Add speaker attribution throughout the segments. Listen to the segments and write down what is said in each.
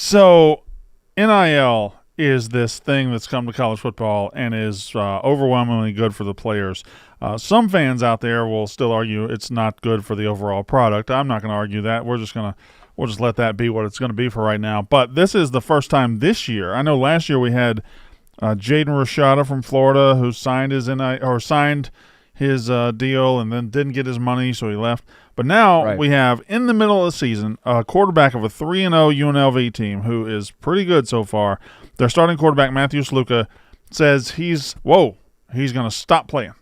Speaker 1: So NIL is this thing that's come to college football and is overwhelmingly good for the players. Some fans out there will still argue it's not good for the overall product. I'm not going to argue that. We'll just let that be what it's going to be for right now. But this is the first time this year. I know last year we had Jaden Rashada from Florida who signed his deal and then didn't get his money, so he left. But now we have, in the middle of the season, a quarterback of a 3-0 UNLV team who is pretty good so far. Their starting quarterback, Matthew Sluka, says he's going to stop playing.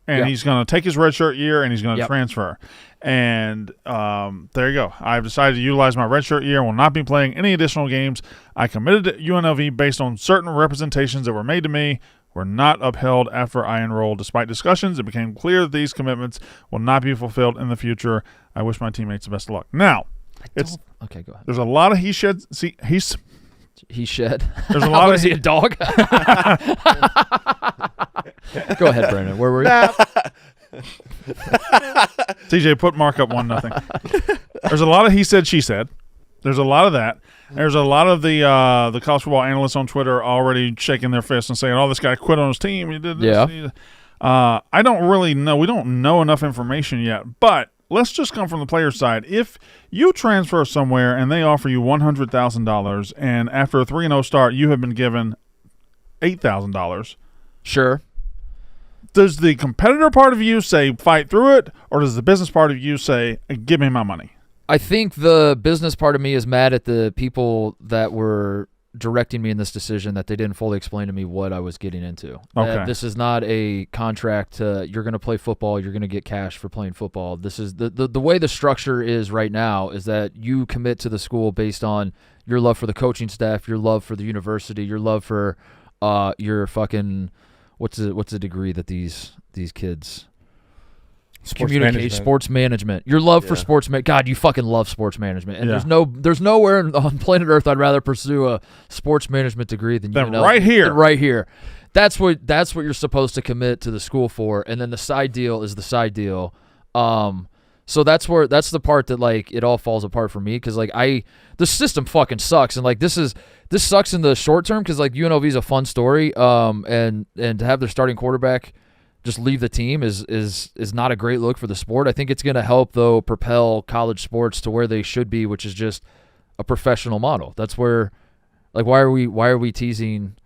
Speaker 1: And he's going to take his redshirt year and he's going to transfer. And there you go. I've decided to utilize my redshirt year and will not be playing any additional games. I committed to UNLV based on certain representations that were made to me were not upheld after I enrolled. Despite discussions, it became clear that these commitments will not be fulfilled in the future. I wish my teammates the best of luck. Now,
Speaker 2: okay, go ahead.
Speaker 1: There's a lot of he shed.
Speaker 2: He shed.
Speaker 1: There's a lot of
Speaker 2: is he a dog? Go ahead, Brandon. Where were you?
Speaker 1: TJ, put Mark up 1-0. There's a lot of he said, she said. There's a lot of that. There's a lot of the college football analysts on Twitter already shaking their fists and saying, "Oh, this guy quit on his team. He did this."
Speaker 2: Yeah.
Speaker 1: I don't really know. We don't know enough information yet. But let's just come from the player's side. If you transfer somewhere and they offer you $100,000, and after a 3-0 start, you have been given $8,000.
Speaker 2: Sure.
Speaker 1: Does the competitor part of you say fight through it, or does the business part of you say give me my money?
Speaker 2: I think the business part of me is mad at the people that were directing me in this decision that they didn't fully explain to me what I was getting into.
Speaker 1: Okay.
Speaker 2: This is not a contract. You're going to play football. You're going to get cash for playing football. This is the way the structure is right now is that you commit to the school based on your love for the coaching staff, your love for the university, your love for your fucking what's the degree that these kids sports management. Your love for sports God, you fucking love sports management. And there's nowhere on planet Earth I'd rather pursue a sports management degree than
Speaker 1: right here.
Speaker 2: Right here. That's what you're supposed to commit to the school for, and then the side deal is the side deal. So that's the part that like it all falls apart for me because like the system fucking sucks, and like this sucks in the short term because like UNLV is a fun story, and to have their starting quarterback just leave the team is not a great look for the sport. I think it's going to help though propel college sports to where they should be, which is just a professional model. That's where, like, why are we teasing?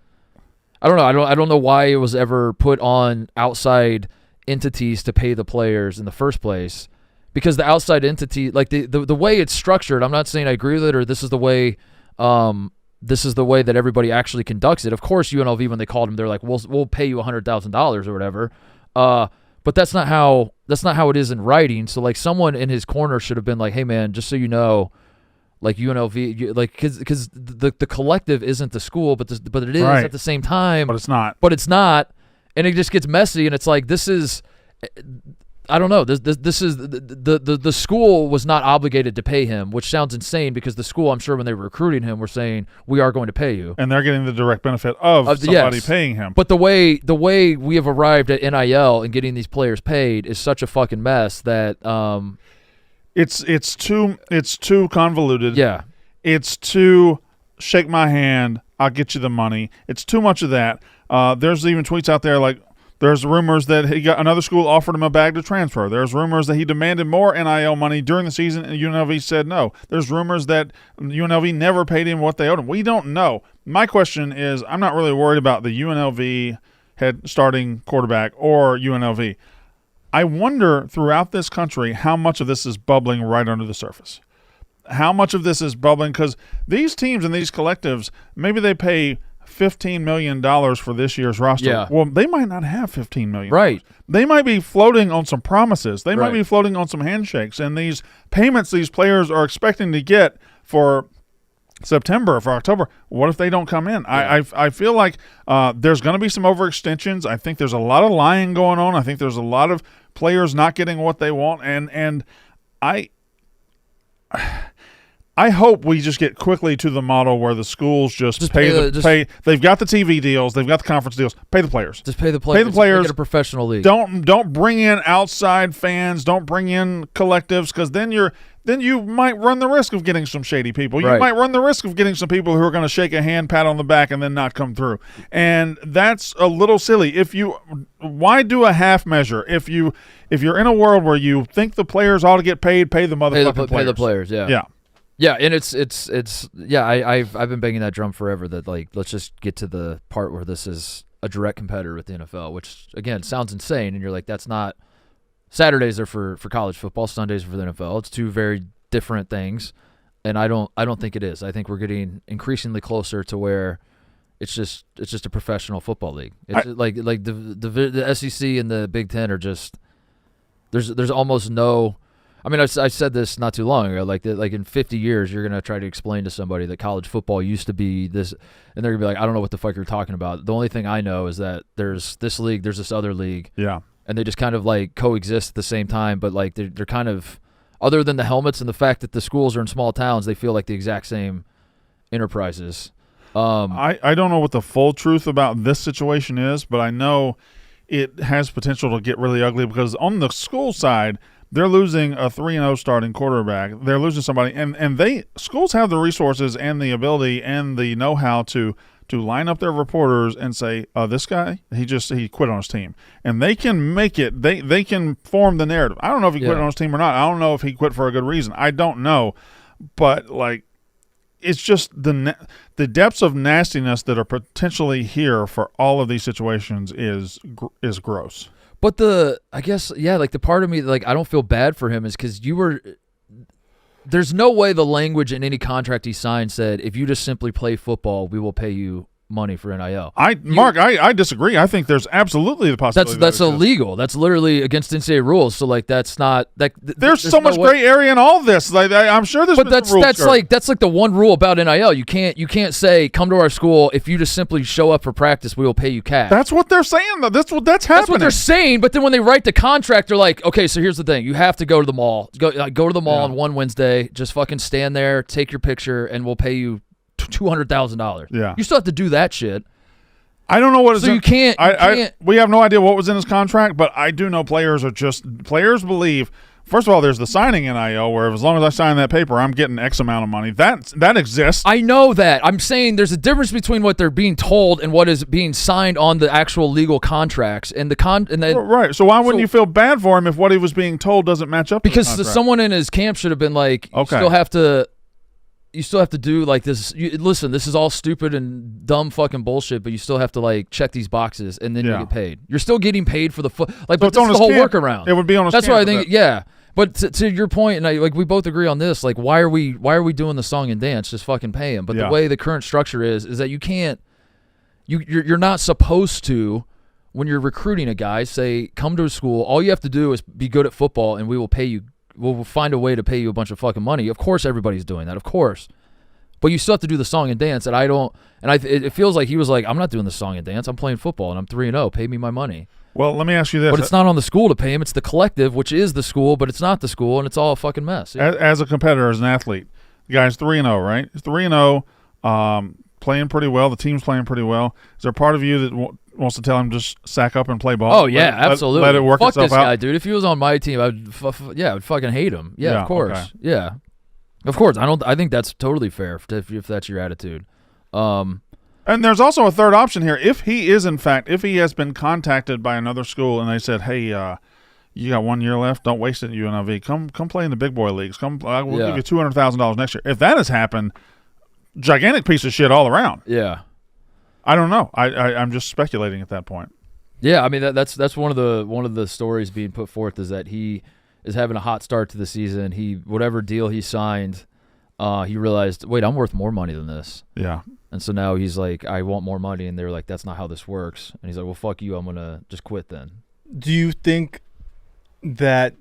Speaker 2: I don't know. I don't know why it was ever put on outside entities to pay the players in the first place, because the outside entity, like the way it's structured, I'm not saying I agree with it or this is the way that everybody actually conducts it. Of course, UNLV, when they called him, they're like, we'll pay you $100,000 or whatever. But that's not how it is in writing. So like someone in his corner should have been like, hey man, just so you know, like UNLV, because the collective isn't the school, but it is at the same time.
Speaker 1: But it's not.
Speaker 2: And it just gets messy. And it's like, this is, I don't know. This is the school was not obligated to pay him, which sounds insane because the school, I'm sure when they were recruiting him, were saying we are going to pay you,
Speaker 1: and they're getting the direct benefit of somebody paying him.
Speaker 2: But the way we have arrived at NIL and getting these players paid is such a fucking mess that
Speaker 1: it's too convoluted.
Speaker 2: Yeah,
Speaker 1: it's too shake my hand, I'll get you the money. It's too much of that. There's even tweets out there like, there's rumors that another school offered him a bag to transfer. There's rumors that he demanded more NIL money during the season, and UNLV said no. There's rumors that UNLV never paid him what they owed him. We don't know. My question is, I'm not really worried about the UNLV head starting quarterback or UNLV. I wonder throughout this country how much of this is bubbling right under the surface. How much of this is bubbling because these teams and these collectives, maybe they pay $15 million for this year's roster.
Speaker 2: Yeah.
Speaker 1: Well, they might not have $15 million.
Speaker 2: Right.
Speaker 1: They might be floating on some promises. They might be floating on some handshakes. And these payments these players are expecting to get for September, for October, what if they don't come in? Yeah. I feel like there's going to be some overextensions. I think there's a lot of lying going on. I think there's a lot of players not getting what they want. And I hope we just get quickly to the model where the schools just pay. They've got the TV deals, they've got the conference deals. Pay the players.
Speaker 2: Just pay the players.
Speaker 1: Pay the players.
Speaker 2: Make it a professional league.
Speaker 1: Don't bring in outside fans. Don't bring in collectives because then then you might run the risk of getting some shady people. You
Speaker 2: Right.
Speaker 1: might run the risk of getting some people who are going to shake a hand, pat on the back, and then not come through. And that's a little silly. Why do a half measure? If you're in a world where you think the players ought to get paid, pay the motherfucking players.
Speaker 2: Pay the players, yeah.
Speaker 1: Yeah.
Speaker 2: Yeah, and it's I've been banging that drum forever that like let's just get to the part where this is a direct competitor with the NFL, which again sounds insane, and you're like that's not. Saturdays are for college football, Sundays are for the NFL. It's two very different things, and I don't think it is. I think we're getting increasingly closer to where it's just a professional football league. It's like the SEC and the Big Ten are just there's almost no. I mean, I said this not too long ago. Like in 50 years, you're gonna try to explain to somebody that college football used to be this, and they're gonna be like, I don't know what the fuck you're talking about. The only thing I know is that there's this league, there's this other league.
Speaker 1: Yeah.
Speaker 2: And they just kind of like coexist at the same time, but like they're kind of, other than the helmets and the fact that the schools are in small towns, they feel like the exact same enterprises.
Speaker 1: I don't know what the full truth about this situation is, but I know it has potential to get really ugly because on the school side, they're losing a 3-0 starting quarterback. They're losing somebody, and schools have the resources and the ability and the know-how to line up their reporters and say, this guy, he quit on his team. And they can make it, they can form the narrative. I don't know if he quit on his team or not. I don't know if he quit for a good reason. I don't know. But, like, it's just the depths of nastiness that are potentially here for all of these situations is gross.
Speaker 2: But I guess, like the part of me, like I don't feel bad for him is because there's no way the language in any contract he signed said, if you just simply play football, we will pay you money for NIL.
Speaker 1: Mark, I disagree. I think there's absolutely the possibility
Speaker 2: that's illegal. That's literally against NCAA rules. So like that's not that.
Speaker 1: There's so much gray area in all this. Like I'm sure there's.
Speaker 2: But that's like the one rule about NIL. You can't say come to our school if you just simply show up for practice. We will pay you cash.
Speaker 1: That's what they're saying. That's happening.
Speaker 2: That's what they're saying. But then when they write the contract, they're like, okay, so here's the thing: you have to go to the mall. Go to the mall on one Wednesday. Just fucking stand there, take your picture, and we'll pay you $200,000.
Speaker 1: Yeah,
Speaker 2: you still have to do that shit.
Speaker 1: I don't know what.
Speaker 2: So you can't.
Speaker 1: We have no idea what was in his contract, but I do know players believe. First of all, there's the signing NIL, where as long as I sign that paper, I'm getting X amount of money. That exists.
Speaker 2: I know that. I'm saying there's a difference between what they're being told and what is being signed on the actual legal contracts and
Speaker 1: right. So why wouldn't you feel bad for him if what he was being told doesn't match up?
Speaker 2: Because
Speaker 1: to the
Speaker 2: someone in his camp should have been like, you still have to do like this. Listen, this is all stupid and dumb fucking bullshit, but you still have to like check these boxes and then you get paid. You're still getting paid for the like, but this is the whole workaround.
Speaker 1: It would be on his
Speaker 2: That's
Speaker 1: camp
Speaker 2: why I think, yeah. But to your point, and we both agree on this. Like, why are we doing the song and dance? Just fucking pay him. But the way the current structure is that you can't. You're not supposed to, when you're recruiting a guy, say come to a school. All you have to do is be good at football, and we will pay you. We'll find a way to pay you a bunch of fucking money. Of course, everybody's doing that. Of course. But you still have to do the song and dance, and I don't. And it feels like he was like, I'm not doing the song and dance. I'm playing football, and I'm 3-0. Pay me my money.
Speaker 1: Well, let me ask you this.
Speaker 2: But it's not on the school to pay him. It's the collective, which is the school, but it's not the school, and it's all a fucking mess.
Speaker 1: As a competitor, as an athlete, the guy's 3-0, right? He's 3-0, playing pretty well. The team's playing pretty well. Is there a part of you that wants to tell him just sack up and play ball?
Speaker 2: Oh, yeah, absolutely.
Speaker 1: Let it work
Speaker 2: Fuck
Speaker 1: itself
Speaker 2: this
Speaker 1: out?
Speaker 2: guy, dude. If he was on my team, I would fucking hate him. Yeah, of course.
Speaker 1: Okay.
Speaker 2: Yeah. Of course. I think that's totally fair if that's your attitude.
Speaker 1: And there's also a third option here. If he has been contacted by another school and they said, hey, you got 1 year left, don't waste it at UNLV. Come play in the big boy leagues. We'll give you $200,000 next year. If that has happened, gigantic piece of shit all around.
Speaker 2: Yeah.
Speaker 1: I don't know. I'm just speculating at that point.
Speaker 2: Yeah, I mean that's one of the stories being put forth is that he is having a hot start to the season. Whatever deal he signed, he realized, wait, I'm worth more money than this.
Speaker 1: Yeah.
Speaker 2: And so now he's like, I want more money, and they're like, that's not how this works. And he's like, well, fuck you, I'm gonna just quit then.
Speaker 3: Do you think that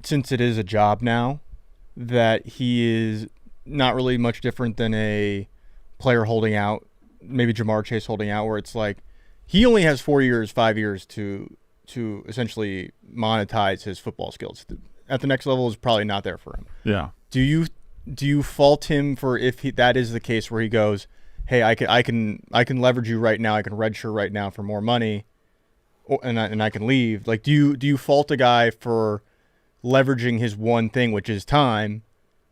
Speaker 3: since it is a job now, that he is not really much different than a player holding out, maybe Jamar Chase holding out, where it's like he only has 4 years, 5 years to essentially monetize his football skills. At the next level is probably not there for him.
Speaker 1: Yeah.
Speaker 3: Do you fault him for if that is the case where he goes, hey, I can leverage you right now, I can redshirt right now for more money, and I can leave? Like, do you fault a guy for leveraging his one thing, which is time,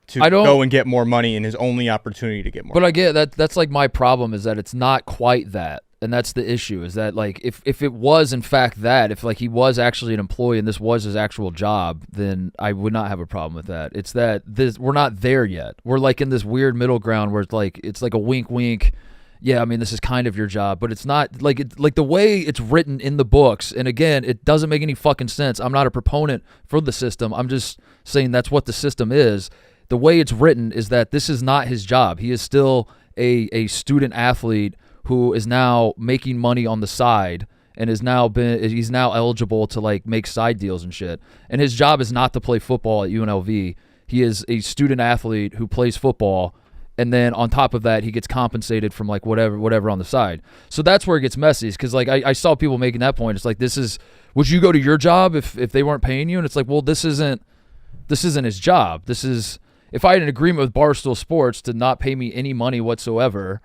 Speaker 3: to go and get more money, and his only opportunity to get more.
Speaker 2: But I get that. That's like my problem is that it's not quite that, and that's the issue. Is that like if it was in fact that, if like he was actually an employee and this was his actual job, then I would not have a problem with that. It's that we're not there yet. We're like in this weird middle ground where it's like a wink, wink. Yeah, I mean, this is kind of your job, but it's not like the way it's written in the books. And again, it doesn't make any fucking sense. I'm not a proponent for the system. I'm just saying that's what the system is. The way it's written is that this is not his job. He is still a student athlete who is now making money on the side and he's now eligible to like make side deals and shit. And his job is not to play football at UNLV. He is a student athlete who plays football, and then on top of that, he gets compensated from like whatever on the side. So that's where it gets messy, because like I saw people making that point. It's like, would you go to your job if they weren't paying you? And it's like, well, this isn't his job. If I had an agreement with Barstool Sports to not pay me any money whatsoever,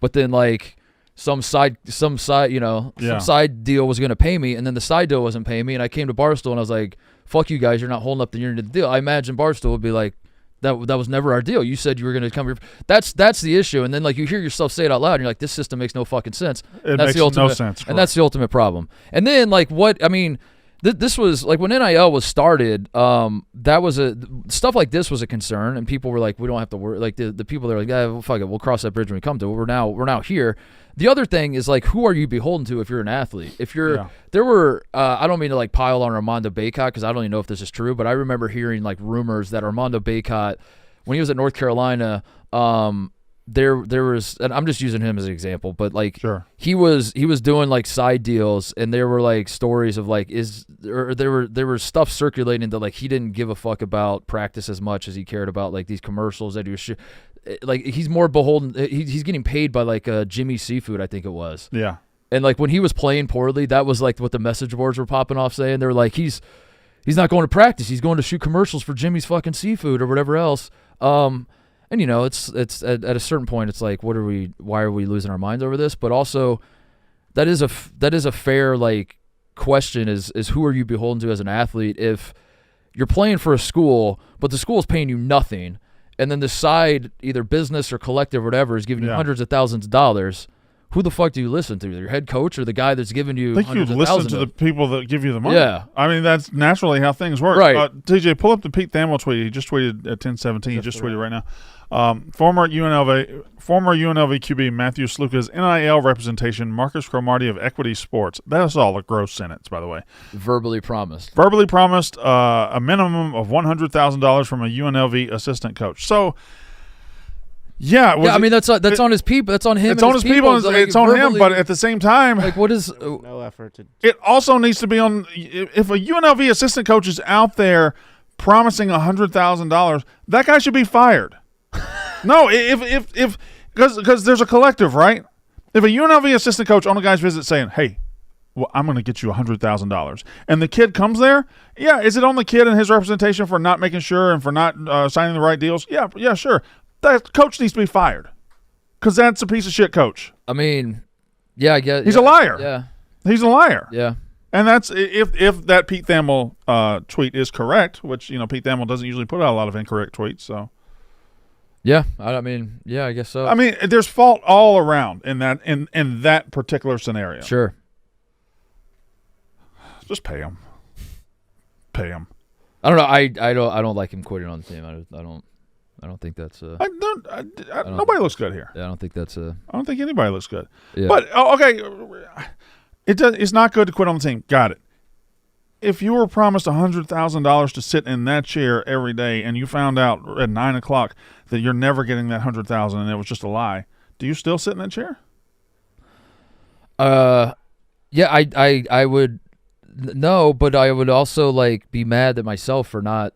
Speaker 2: but then like some side deal was going to pay me, and then the side deal wasn't paying me, and I came to Barstool and I was like, fuck you guys, you're not holding up the unit of the deal. I imagine Barstool would be like, that was never our deal. You said you were going to come here. That's the issue. And then like you hear yourself say it out loud, and you're like, this system makes no fucking sense.
Speaker 1: It makes no sense.
Speaker 2: And that's the ultimate problem. And then like this was like when NIL was started, that was stuff like this was a concern, and people were like, we don't have to worry. Like the people that are like, yeah, well, fuck it, we'll cross that bridge when we come to it. We're now here. The other thing is like, who are you beholden to if you're an athlete? There were, I don't mean to like pile on Armando Bacot, because I don't even know if this is true, but I remember hearing like rumors that Armando Bacot, when he was at North Carolina, there was, and I'm just using him as an example, but like he was doing like side deals, and there were like stories of like there were stuff circulating that like he didn't give a fuck about practice as much as he cared about like these commercials that he was like he's more beholden. He's getting paid by like Jimmy Seafood, I think it was.
Speaker 1: Yeah. And
Speaker 2: like when he was playing poorly, that was like what the message boards were popping off saying. They were like, he's not going to practice. He's going to shoot commercials for Jimmy's fucking Seafood or whatever else. And you know, it's at a certain point, it's like, why are we losing our minds over this? But also, that is a fair like question is who are you beholden to as an athlete if you're playing for a school, but the school is paying you nothing, and then the side, either business or collective or whatever, is giving you hundreds of thousands of dollars. Who the fuck do you listen to? Your head coach or the guy that's giving you
Speaker 1: I think you listen to the people that give you the money.
Speaker 2: Yeah.
Speaker 1: I mean, that's naturally how things work.
Speaker 2: Right.
Speaker 1: TJ, pull up the Pete Thamel tweet. He just tweeted at 10:17. He just tweeted right now. Former UNLV QB Matthew Sluka's NIL representation, Marcus Cromartie of Equity Sports. That's all a gross sentence, by the way.
Speaker 2: Verbally promised
Speaker 1: a minimum of $100,000 from a UNLV assistant coach. So, yeah,
Speaker 2: I mean that's on his people. That's on him.
Speaker 1: It's on his people. It's on him. But at the same time,
Speaker 2: like, what is
Speaker 3: no effort to?
Speaker 1: It also needs to be on. If a UNLV assistant coach is out there promising $100,000, that guy should be fired. No, if because there's a collective, right? If a UNLV assistant coach on a guy's visit saying, "Hey, well, I'm going to get you $100,000," and the kid comes there, yeah, is it on the kid and his representation for not making sure and for not signing the right deals? Yeah, sure. That coach needs to be fired because that's a piece of shit coach.
Speaker 2: I mean, yeah, I guess
Speaker 1: he's a liar.
Speaker 2: Yeah,
Speaker 1: he's a liar.
Speaker 2: Yeah,
Speaker 1: and that's if that Pete Thamel tweet is correct, which Pete Thamel doesn't usually put out a lot of incorrect tweets. So,
Speaker 2: yeah, I mean, yeah, I guess so.
Speaker 1: I mean, there's fault all around in that particular scenario.
Speaker 2: Sure,
Speaker 1: just pay him. Pay him.
Speaker 2: I don't know. I don't like him quitting on the team. I don't think that's
Speaker 1: nobody looks good here.
Speaker 2: Yeah, I don't think that's
Speaker 1: I don't think anybody looks good.
Speaker 2: Yeah.
Speaker 1: But okay, it's not good to quit on the team. Got it. If you were promised $100,000 to sit in that chair every day, and you found out at 9:00 that you're never getting that $100,000 and it was just a lie, do you still sit in that chair?
Speaker 2: Yeah, I would no, but I would also like be mad at myself for not.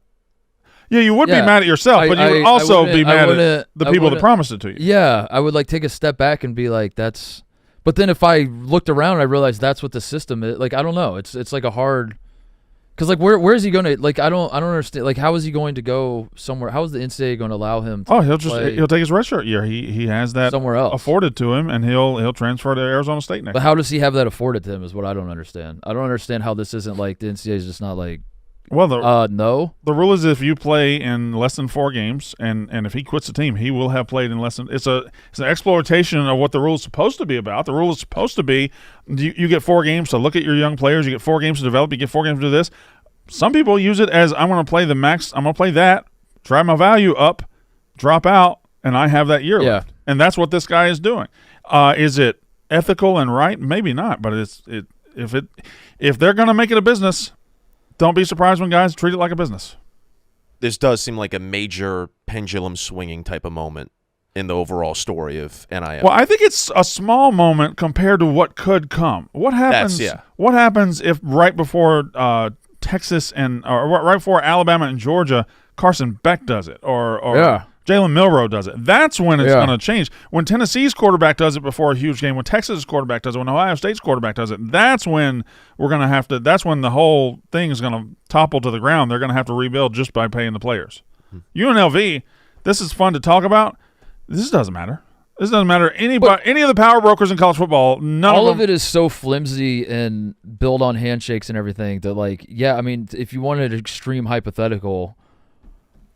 Speaker 1: Yeah, you would be mad at yourself, but you would also be mad at the people that promised it to you.
Speaker 2: Yeah, I would like take a step back and be like, that's. But then if I looked around, I realized that's what the system is. Like, I don't know. It's like a hard. Because like where is he going to like? I don't understand. Like, how is he going to go somewhere? How is the NCAA going to allow him?
Speaker 1: He'll take his redshirt year. He has that
Speaker 2: somewhere else
Speaker 1: afforded to him, and he'll transfer to Arizona State next.
Speaker 2: But how does he have that afforded to him? Is what I don't understand. I don't understand how this isn't like the NCAA is just not like.
Speaker 1: Well,
Speaker 2: No.
Speaker 1: the rule is if you play in less than 4 games, and if he quits the team, he will have played in less than. It's an exploitation of what the rule is supposed to be about. The rule is supposed to be you get 4 games to look at your young players. You get 4 games to develop. You get 4 games to do this. Some people use it as I'm going to play the max. I'm going to play that, drive my value up, drop out, and I have that year left. And that's what this guy is doing. Is it ethical and right? Maybe not, but if they're going to make it a business, don't be surprised when guys treat it like a business.
Speaker 4: This does seem like a major pendulum swinging type of moment in the overall story of NIL.
Speaker 1: Well, I think it's a small moment compared to what could come. What happens? What happens if right before Texas or right before Alabama and Georgia, Carson Beck does it, or Jalen Milroe does it? That's when it's going to change. When Tennessee's quarterback does it before a huge game, when Texas' quarterback does it, when Ohio State's quarterback does it, that's when we're going to have to. That's when the whole thing is going to topple to the ground. They're going to have to rebuild just by paying the players. UNLV, this is fun to talk about. This doesn't matter. This doesn't matter. Any of the power brokers in college football,
Speaker 2: all of it is so flimsy and built on handshakes and everything that, like, I mean, if you wanted an extreme hypothetical.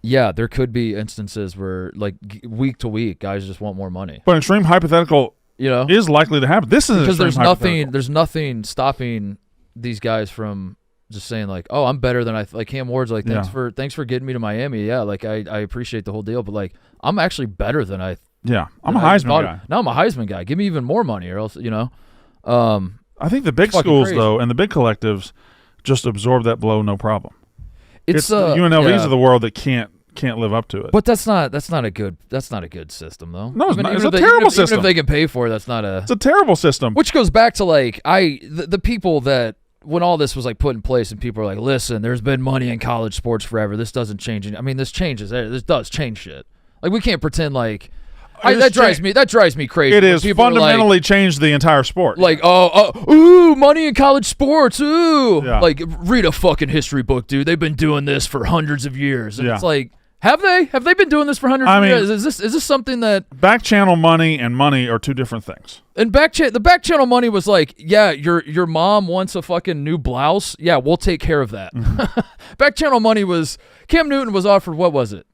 Speaker 2: Yeah, there could be instances where, like, week to week, guys just want more money.
Speaker 1: But extreme hypothetical, is likely to happen. This is
Speaker 2: because there's nothing stopping these guys from just saying, like, oh, I'm better than like Cam Ward's like, thanks for getting me to Miami. Yeah, like I appreciate the whole deal, but like I'm actually better than I.
Speaker 1: Yeah, I'm a Heisman guy.
Speaker 2: Now I'm a Heisman guy. Give me even more money, or else
Speaker 1: I think the big schools
Speaker 2: crazy.
Speaker 1: though, and the big collectives, just absorb that blow no problem. It's the UNLVs of the world that can't live up to it.
Speaker 2: But that's not a good system though.
Speaker 1: No, it's not. It's a terrible system.
Speaker 2: Even if they can pay for it, that's not a.
Speaker 1: It's a terrible system.
Speaker 2: Which goes back to like the people that when all this was like put in place and people are like, listen, there's been money in college sports forever. This doesn't change it. I mean, this changes. This does change shit. Like we can't pretend like. That drives me crazy.
Speaker 1: It is fundamentally changed the entire sport.
Speaker 2: Like, money in college sports, like read a fucking history book, dude. They've been doing this for hundreds of years, and it's like, have they been doing this for hundreds of years? Is this something that
Speaker 1: back channel money and money are two different things?
Speaker 2: And the back channel money was like, yeah, your mom wants a fucking new blouse, yeah, we'll take care of that. Mm-hmm. Back channel money was Cam Newton was offered, what was it?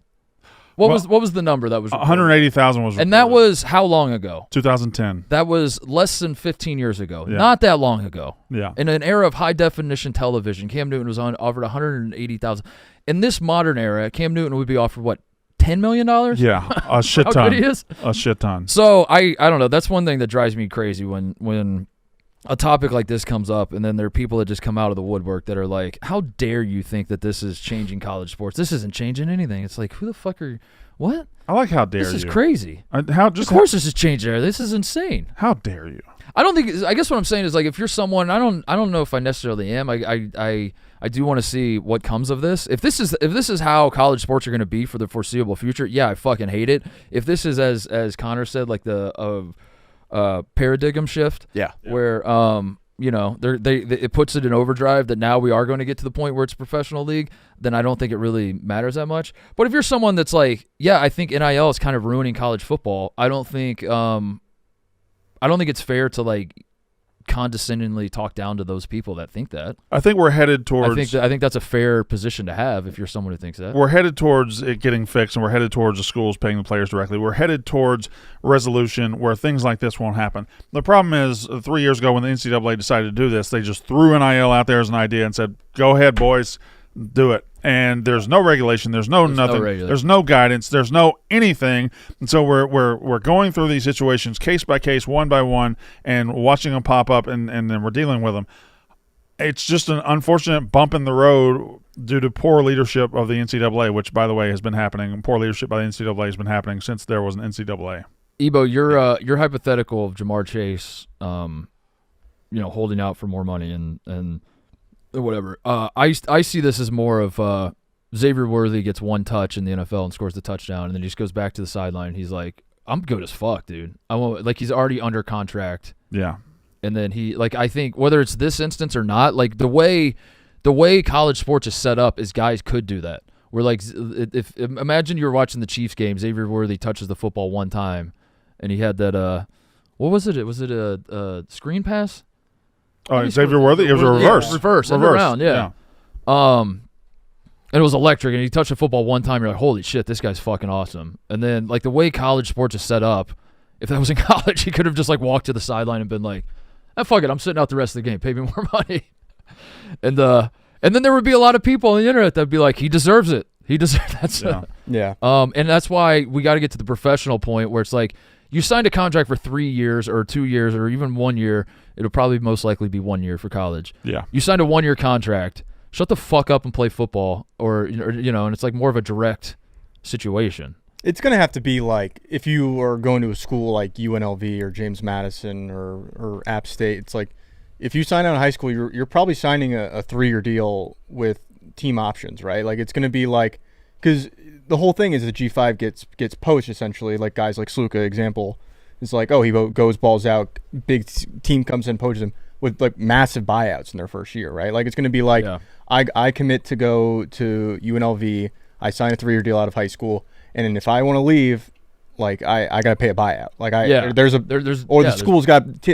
Speaker 2: What was the number that was reported?
Speaker 1: 180,000 was reported.
Speaker 2: And that was how long ago?
Speaker 1: 2010.
Speaker 2: That was less than 15 years ago. Yeah. Not that long ago.
Speaker 1: Yeah.
Speaker 2: In an era of high-definition television, Cam Newton was offered 180,000. In this modern era, Cam Newton would be offered, what, $10 million?
Speaker 1: Yeah, a shit ton.
Speaker 2: How good he is?
Speaker 1: A shit ton.
Speaker 2: So, I don't know. That's one thing that drives me crazy when a topic like this comes up, and then there are people that just come out of the woodwork that are like, how dare you think that this is changing college sports? This isn't changing anything. It's like, who the fuck are you? What?
Speaker 1: I like how dare you.
Speaker 2: This is crazy.
Speaker 1: Of
Speaker 2: course this is changing. This is insane.
Speaker 1: How dare you?
Speaker 2: I guess what I'm saying is, like, if you're someone, I don't know if I necessarily am. I do want to see what comes of this. If this is how college sports are going to be for the foreseeable future, yeah, I fucking hate it. If this is as Connor said, like the paradigm shift, where it puts it in overdrive that now we are going to get to the point where it's a professional league, then I don't think it really matters that much. But if you're someone that's like, yeah, I think NIL is kind of ruining college football, I don't think it's fair to like condescendingly talk down to those people that think that.
Speaker 1: I think we're headed towards.
Speaker 2: I think that's a fair position to have if you're someone who thinks that.
Speaker 1: We're headed towards it getting fixed, and we're headed towards the schools paying the players directly. We're headed towards resolution where things like this won't happen. The problem is 3 years ago when the NCAA decided to do this, they just threw NIL out there as an idea and said, "Go ahead, boys, do it." And there's no regulation, there's nothing, there's no guidance, there's no anything, and so we're going through these situations case by case, one by one, and watching them pop up, and then we're dealing with them. It's just an unfortunate bump in the road due to poor leadership of the NCAA, which, by the way, has been happening. Poor leadership by the NCAA has been happening since there was an NCAA.
Speaker 2: Ebo, your hypothetical of Jamar Chase, holding out for more money and whatever. I see this as more of Xavier Worthy gets one touch in the NFL and scores the touchdown, and then he just goes back to the sideline. And he's like, "I'm good as fuck, dude. I won't." Like, he's already under contract.
Speaker 1: Yeah.
Speaker 2: And then he, like, I think whether it's this instance or not, like the way college sports is set up is guys could do that. Where, like, if imagine you were watching the Chiefs game, Xavier Worthy touches the football one time, and he had that what was it? Was it a screen pass?
Speaker 1: Oh, Xavier Worthy? It was a reverse.
Speaker 2: Reverse. End around, yeah. And it was electric, and you touch a football one time, you're like, holy shit, this guy's fucking awesome. And then, like, the way college sports is set up, if that was in college, he could have just, like, walked to the sideline and been like, fuck it, I'm sitting out the rest of the game. Pay me more money. And then there would be a lot of people on the internet that would be like, he deserves it. He deserves that.
Speaker 3: Yeah.
Speaker 2: And that's why we got to get to the professional point where it's like, you signed a contract for 3 years or 2 years or even 1 year. It'll probably most likely be 1 year for college.
Speaker 1: Yeah.
Speaker 2: You signed a 1-year contract. Shut the fuck up and play football, or and it's like more of a direct situation.
Speaker 3: It's going to have to be like if you are going to a school like UNLV or James Madison or App State. It's like if you sign out of high school, you're probably signing a 3-year deal with team options, right? Like it's going to be like because the whole thing is the G5 gets poached essentially. Like guys like Sluka, example, it's like he goes balls out, big team comes in, poaches him with like massive buyouts in their first year, right? Like it's going to be like. Yeah. I commit to go to UNLV. I sign a 3-year deal out of high school, and then if I want to leave, like I got to pay a buyout. Like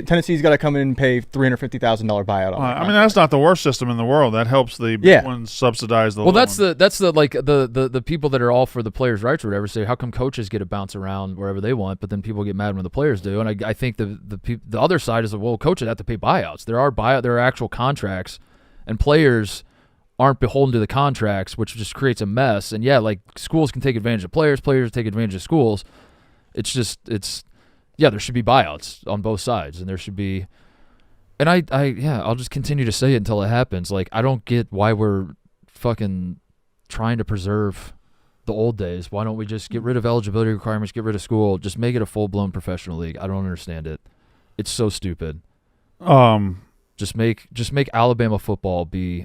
Speaker 3: Tennessee's got to come in and pay $350,000 buyout.
Speaker 1: I mean that's not the worst system in the world. That helps the big ones subsidize the.
Speaker 2: Well, that's the like the people that are all for the players' rights or whatever say how come coaches get to bounce around wherever they want, but then people get mad when the players do. And I think the other side is well, coaches have to pay buyouts. There are actual contracts, and players aren't beholden to the contracts, which just creates a mess. And like schools can take advantage of players take advantage of schools. There should be buyouts on both sides, and there should be. And I'll just continue to say it until it happens. Like I don't get why we're fucking trying to preserve the old days. Why don't we just get rid of eligibility requirements, get rid of school, just make it a full-blown professional league? I don't understand it. It's so stupid. Just make Alabama football be